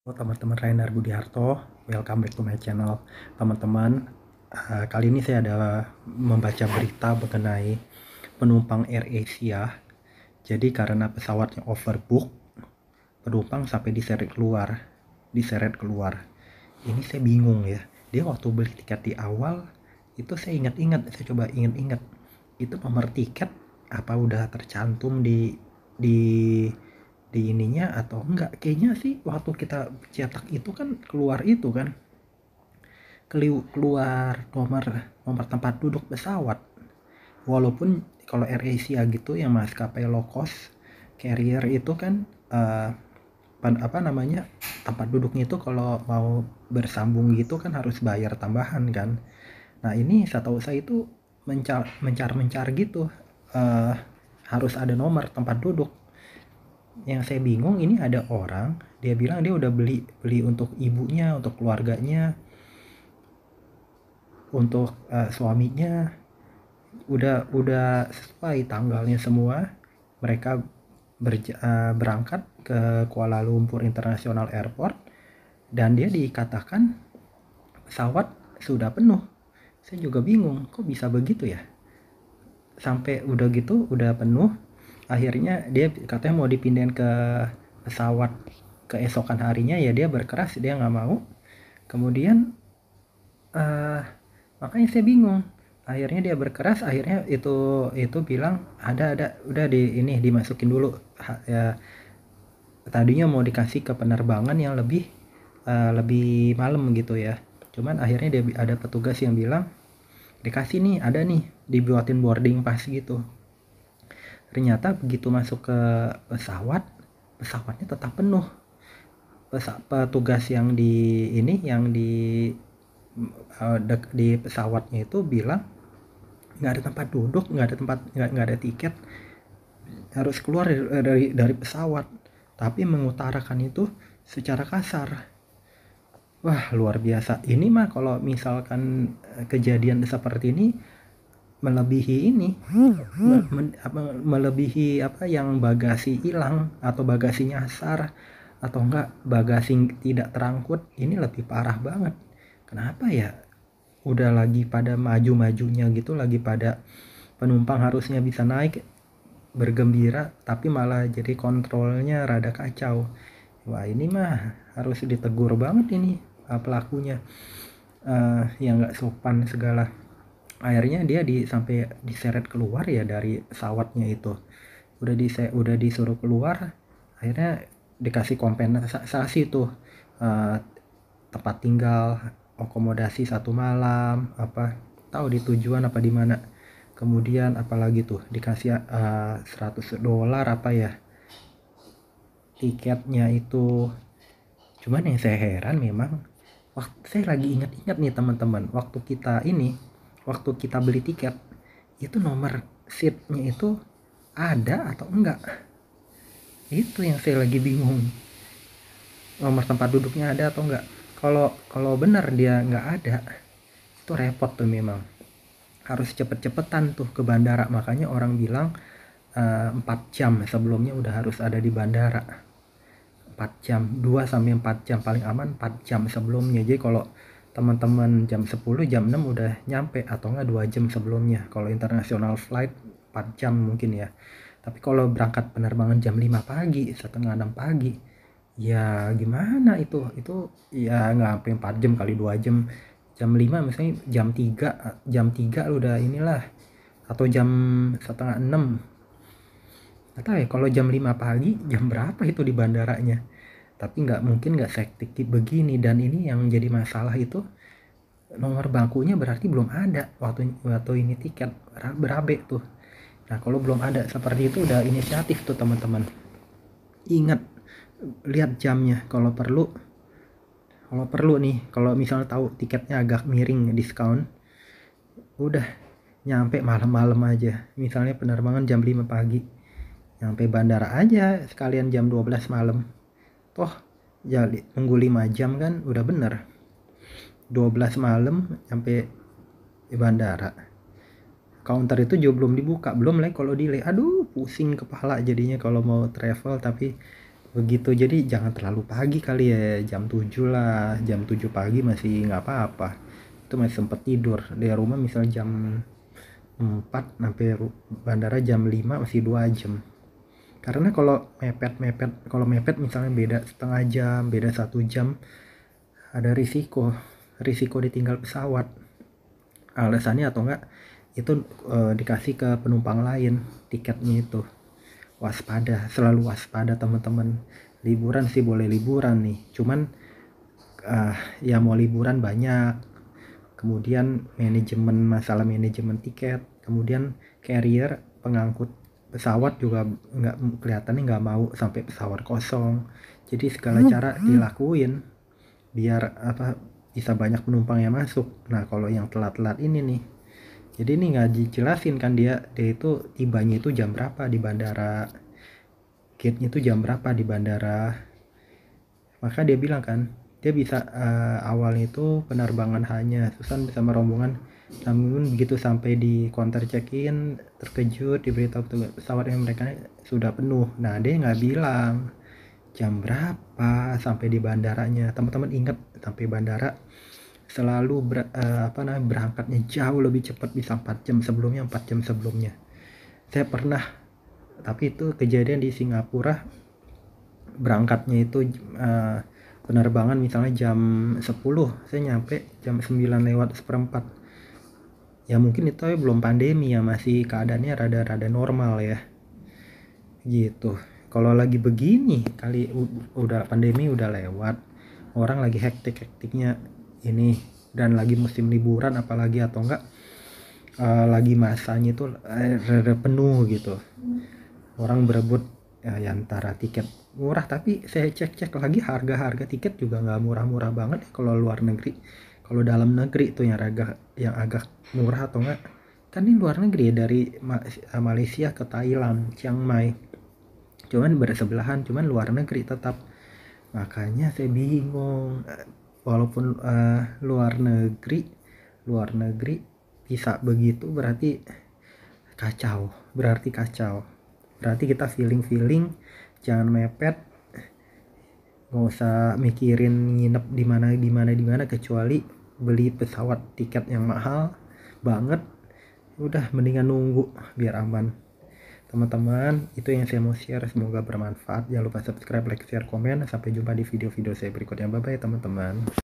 Halo teman-teman, Rainer Budiarto, welcome back to my channel. Teman-teman, kali ini saya ada membaca berita mengenai penumpang AirAsia. Jadi karena pesawatnya overbook, penumpang sampai diseret keluar. Ini saya bingung ya. Dia waktu beli tiket di awal, itu saya coba ingat-ingat. Itu nomor tiket apa udah tercantum di ininya atau enggak. Kayaknya sih waktu kita cetak itu kan keluar itu kan keluar nomor tempat duduk pesawat. Walaupun kalau AirAsia gitu yang maskapai low cost carrier itu kan apa namanya, tempat duduknya itu kalau mau bersambung gitu kan harus bayar tambahan kan. Nah ini setahu saya itu mencar gitu, uh, harus ada nomor tempat duduk. Yang saya bingung, ini ada orang dia bilang dia udah beli untuk ibunya, untuk keluarganya, untuk suaminya, udah sesuai tanggalnya semua. Mereka berangkat ke Kuala Lumpur International Airport dan dia dikatakan pesawat sudah penuh. Saya juga bingung, kok bisa begitu ya, sampai udah gitu udah penuh. Akhirnya dia katanya mau dipindahin ke pesawat keesokan harinya, ya dia berkeras, dia nggak mau. Kemudian makanya saya bingung, akhirnya dia berkeras, akhirnya itu bilang ada udah ini dimasukin dulu ya. Tadinya mau dikasih ke penerbangan yang lebih malam gitu ya, cuman akhirnya dia ada petugas yang bilang dikasih nih, ada nih, dibuatin boarding pass gitu. Ternyata begitu masuk ke pesawatnya tetap penuh. Petugas yang di pesawatnya itu bilang nggak ada tempat duduk, nggak ada tiket, harus keluar dari pesawat, tapi mengutarakan itu secara kasar. Wah, luar biasa. Ini mah kalau misalkan kejadian seperti ini melebihi melebihi apa yang bagasi hilang atau bagasi nyasar atau enggak bagasi tidak terangkut. Ini lebih parah banget. Kenapa ya? Udah lagi pada maju-majunya gitu, lagi pada penumpang harusnya bisa naik bergembira, tapi malah jadi kontrolnya rada kacau. Wah, ini mah harus ditegur banget ini pelakunya, yang nggak sopan segala. Akhirnya dia sampai diseret keluar ya dari pesawatnya itu. Udah disuruh keluar, akhirnya dikasih kompensasi tuh, tempat tinggal, akomodasi 1 malam, apa tahu di tujuan apa di mana. Kemudian apalagi tuh dikasih $100 apa ya tiketnya itu. Cuman yang saya heran memang, waktu saya lagi ingat-ingat nih teman-teman, waktu kita beli tiket itu nomor seatnya itu ada atau enggak. Itu yang saya lagi bingung, nomor tempat duduknya ada atau enggak. Kalau benar dia nggak ada, itu repot tuh. Memang harus cepet-cepetan tuh ke bandara. Makanya orang bilang 4 jam sebelumnya udah harus ada di bandara. 4 jam, 2 sampai 4 jam, paling aman 4 jam sebelumnya. Jadi kalau teman-teman jam 10, jam 6 udah nyampe, atau enggak 2 jam sebelumnya. Kalau international flight 4 jam mungkin ya. Tapi kalau berangkat penerbangan jam 5 pagi, setengah 6 pagi, ya gimana itu ya nggak sampai 4 jam kali 2 jam. Jam 5 misalnya, jam 3 udah inilah, atau jam setengah 6. Nggak tahu ya kalau jam 5 pagi jam berapa itu di bandaranya. Tapi nggak mungkin nggak sektik begini. Dan ini yang jadi masalah itu, nomor bangkunya berarti belum ada waktu ini tiket berabe tuh. Nah kalau belum ada seperti itu, udah inisiatif tuh teman-teman. Ingat, lihat jamnya kalau perlu nih. Kalau misalnya tahu tiketnya agak miring diskon, udah nyampe malam-malam aja. Misalnya penerbangan jam 5 pagi, nyampe bandara aja sekalian jam 12 malam. Toh jadi nunggu 5 jam kan udah bener. 12 malam nyampe di bandara, counter itu juga belum dibuka, belum lagi kalau delay. Aduh, pusing kepala jadinya kalau mau travel. Tapi begitu. Jadi jangan terlalu pagi kali ya, jam 7 lah, jam 7 pagi masih nggak apa-apa, itu masih sempet tidur dari rumah. Misalnya jam 4 sampai bandara jam 5 masih 2 jam. Karena kalau mepet misalnya beda setengah jam, beda 1 jam, ada risiko ditinggal pesawat. Alasannya atau enggak itu dikasih ke penumpang lain tiketnya itu. Waspada, selalu waspada teman-teman. Liburan sih boleh liburan nih, cuman ya mau liburan banyak, kemudian masalah manajemen tiket, kemudian carrier pengangkut pesawat juga kelihatannya nggak mau sampai pesawat kosong. Jadi segala cara dilakuin biar bisa banyak penumpang yang masuk. Nah kalau yang telat-telat ini nih, jadi ini nggak dijelasin kan dia itu tibanya itu jam berapa di bandara, gate-nya itu jam berapa di bandara. Maka dia bilang kan dia bisa awalnya itu penerbangan hanya Susan bersama rombongan, namun begitu sampai di counter check-in terkejut diberitahu pesawat yang mereka sudah penuh. Nah dia nggak bilang jam berapa sampai di bandaranya. Teman-teman ingat, sampai bandara selalu berangkatnya jauh lebih cepat, bisa 4 jam sebelumnya, 4 jam sebelumnya. Saya pernah, tapi itu kejadian di Singapura, berangkatnya itu penerbangan misalnya jam 10, saya nyampe jam 9 lewat seperempat. Ya mungkin itu belum pandemi ya, masih keadaannya rada-rada normal ya gitu. Kalau lagi begini kali udah pandemi udah lewat, orang lagi hektik-hektiknya ini, dan lagi musim liburan apalagi, atau enggak lagi masanya itu rada penuh gitu, orang berebut ya antara tiket murah. Tapi saya cek-cek lagi harga tiket juga nggak murah-murah banget ya kalau luar negeri. Kalau dalam negeri itu yang agak murah, atau enggak kan ini luar negeri ya, dari Malaysia ke Thailand, Chiang Mai, cuman bersebelahan, cuman luar negeri tetap. Makanya saya bingung, walaupun luar negeri bisa begitu, berarti kacau. Berarti kita feeling jangan mepet, nggak usah mikirin nginep di mana, kecuali beli pesawat tiket yang mahal banget, udah mendingan nunggu biar aman. Teman-teman, itu yang saya mau share, semoga bermanfaat. Jangan lupa subscribe, like, share, komen. Sampai jumpa di video-video saya berikutnya. Bye bye teman-teman.